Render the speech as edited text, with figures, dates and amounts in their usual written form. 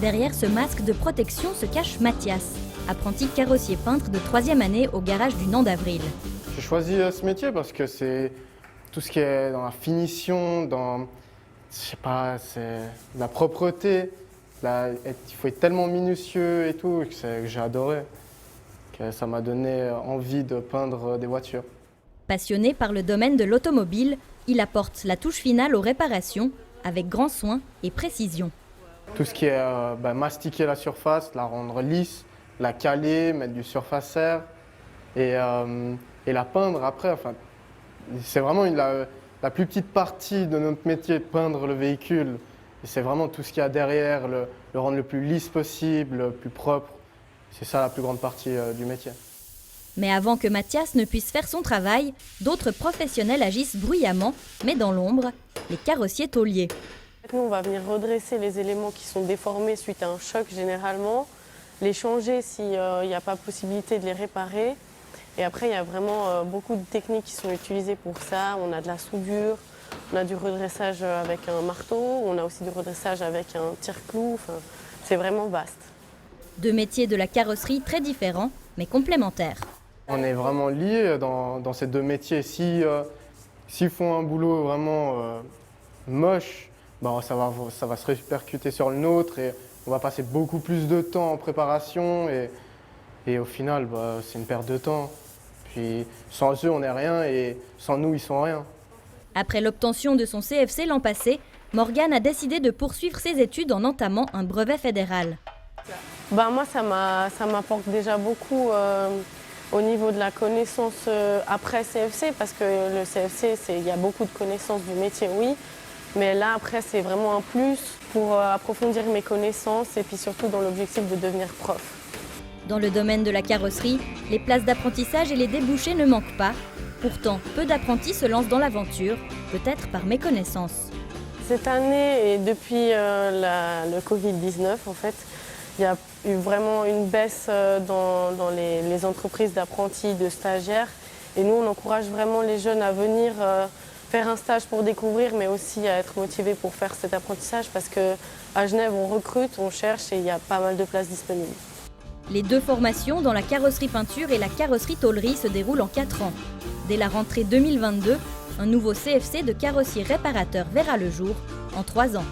Derrière ce masque de protection se cache Mathias, apprenti carrossier peintre de 3e année au garage du Nant d'Avril. J'ai choisi ce métier parce que c'est tout ce qui est dans la finition, dans, je sais pas, c'est la propreté. Il faut être tellement minutieux et tout que j'ai adoré. Que ça m'a donné envie de peindre des voitures. Passionné par le domaine de l'automobile, il apporte la touche finale aux réparations avec grand soin et précision. Tout ce qui est mastiquer la surface, la rendre lisse, la caler, mettre du surfaceur et la peindre après. Enfin, c'est vraiment la plus petite partie de notre métier, de peindre le véhicule. Et c'est vraiment tout ce qu'il y a derrière, le rendre le plus lisse possible, le plus propre. C'est ça la plus grande partie du métier. Mais avant que Mathias ne puisse faire son travail, d'autres professionnels agissent bruyamment, mais dans l'ombre, les carrossiers tôliers. Nous, on va venir redresser les éléments qui sont déformés suite à un choc généralement, les changer s'il n'y a pas possibilité de les réparer. Et après, il y a vraiment beaucoup de techniques qui sont utilisées pour ça. On a de la soudure, on a du redressage avec un marteau, on a aussi du redressage avec un tire-clou. Enfin, c'est vraiment vaste. Deux métiers de la carrosserie très différents, mais complémentaires. On est vraiment liés dans ces deux métiers. S'ils font un boulot vraiment moche, ça va se répercuter sur le nôtre et on va passer beaucoup plus de temps en préparation et au final, c'est une perte de temps. Puis sans eux, on n'est rien et sans nous, ils sont rien. Après l'obtention de son CFC l'an passé, Morgane a décidé de poursuivre ses études en entamant un brevet fédéral. Moi, ça m'apporte déjà beaucoup au niveau de la connaissance après CFC, parce que le CFC, il y a beaucoup de connaissances du métier, oui. Mais là, après, c'est vraiment un plus pour approfondir mes connaissances et puis surtout dans l'objectif de devenir prof. Dans le domaine de la carrosserie, les places d'apprentissage et les débouchés ne manquent pas. Pourtant, peu d'apprentis se lancent dans l'aventure, peut-être par méconnaissance. Cette année et depuis le Covid-19, en fait, il y a eu vraiment une baisse dans les entreprises d'apprentis, de stagiaires. Et nous, on encourage vraiment les jeunes à venir faire un stage pour découvrir, mais aussi à être motivés pour faire cet apprentissage parce qu'à Genève, on recrute, on cherche et il y a pas mal de places disponibles. Les deux formations dans la carrosserie peinture et la carrosserie tôlerie se déroulent en 4 ans. Dès la rentrée 2022, un nouveau CFC de carrossier réparateur verra le jour en 3 ans.